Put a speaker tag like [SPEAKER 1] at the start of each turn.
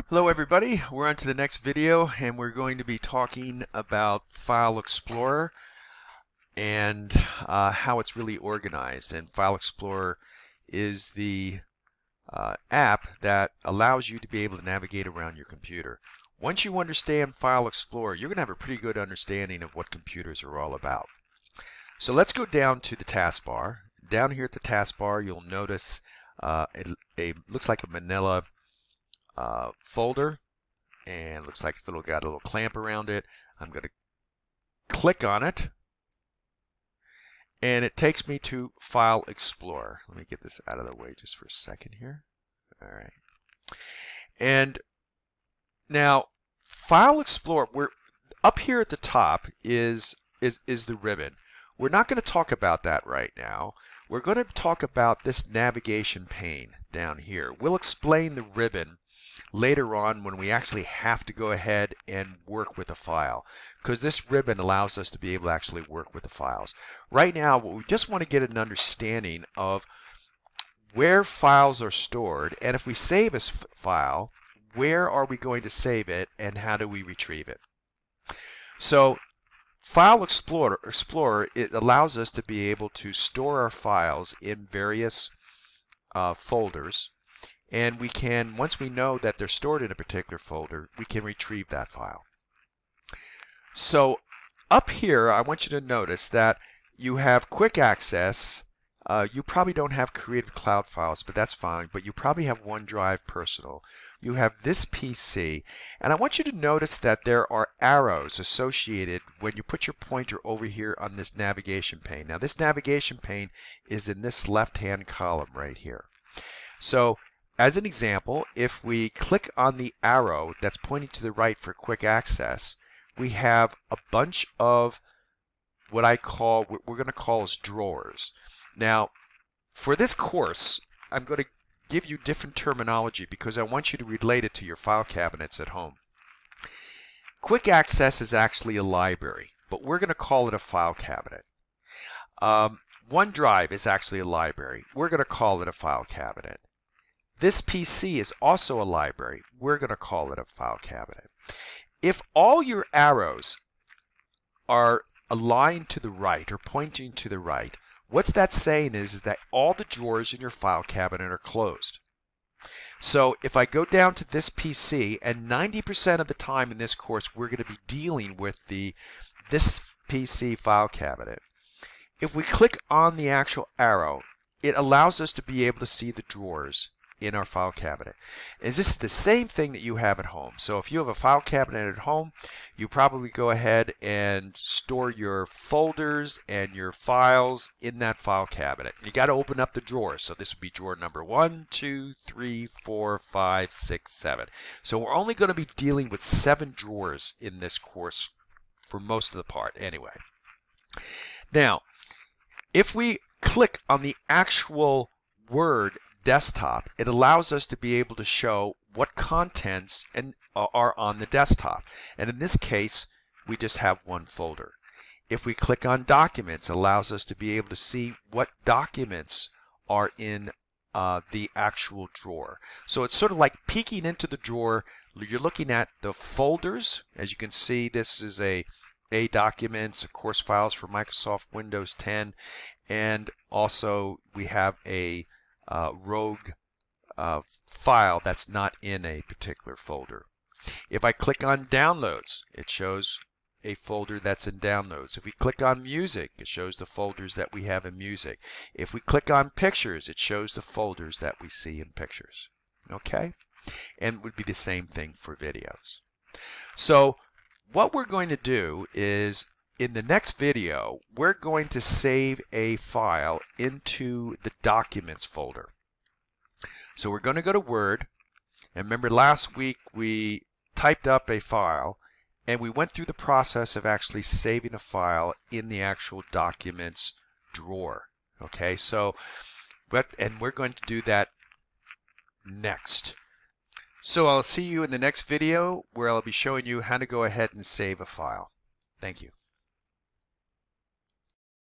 [SPEAKER 1] Hello everybody, we're on to the next video and we're going to be talking about File Explorer and how it's really organized. And File Explorer is the app that allows you to be able to navigate around your computer. Once you understand File Explorer, you're going to have a pretty good understanding of what computers are all about. So let's go down to the taskbar. Down here at the taskbar, you'll notice looks like a manila folder, and looks like it's got a little clamp around it. I'm going to click on it, and it takes me to File Explorer. Let me get this out of the way just for a second here. All right. And now File Explorer, we're up here at the top is the ribbon. We're not going to talk about that right now. We're going to talk about this navigation pane down here. We'll explain the ribbon later on when we actually have to go ahead and work with a file, because this ribbon allows us to be able to actually work with the files. Right now, we just want to get an understanding of where files are stored, and if we save a file, where are we going to save it and how do we retrieve it. So File Explorer, it allows us to be able to store our files in various folders. And we can, once we know that they're stored in a particular folder, we can retrieve that file. So up here, I want you to notice that you have quick access. You probably don't have Creative Cloud files, but that's fine. But you probably have OneDrive Personal. You have this PC. And I want you to notice that there are arrows associated when you put your pointer over here on this navigation pane. Now this navigation pane is in this left-hand column right here. So as an example, if we click on the arrow that's pointing to the right for quick access, we have a bunch of what we're going to call as drawers. Now, for this course, I'm going to give you different terminology because I want you to relate it to your file cabinets at home. Quick access is actually a library, but we're going to call it a file cabinet. OneDrive is actually a library. We're going to call it a file cabinet. This PC is also a library. We're going to call it a file cabinet. If all your arrows are aligned to the right or pointing to the right, what's that saying is that all the drawers in your file cabinet are closed. So if I go down to this PC, and 90% of the time in this course we're going to be dealing with this PC file cabinet. If we click on the actual arrow, it allows us to be able to see the drawers in our file cabinet. Is this the same thing that you have at home? So if you have a file cabinet at home, you probably go ahead and store your folders and your files in that file cabinet. You got to open up the drawers. So this would be drawer number 1, 2, 3, 4, 5, 6, 7. So we're only going to be dealing with 7 drawers in this course for most of the part anyway. Now, if we click on the actual Word desktop, it allows us to be able to show what contents are on the desktop. And in this case, we just have one folder. If we click on Documents, it allows us to be able to see what documents are in the actual drawer. So it's sort of like peeking into the drawer. You're looking at the folders. As you can see, this is a documents, course files for Microsoft Windows 10, and also we have a rogue file that's not in a particular folder. If I click on Downloads, it shows a folder that's in Downloads. If we click on Music, it shows the folders that we have in Music. If we click on Pictures, it shows the folders that we see in Pictures. Okay? And it would be the same thing for videos. So what we're going to do is, in the next video, we're going to save a file into the Documents folder. So we're going to go to Word, and remember last week we typed up a file, and we went through the process of actually saving a file in the actual Documents drawer. Okay, so, and we're going to do that next. So I'll see you in the next video where I'll be showing you how to go ahead and save a file. Thank you.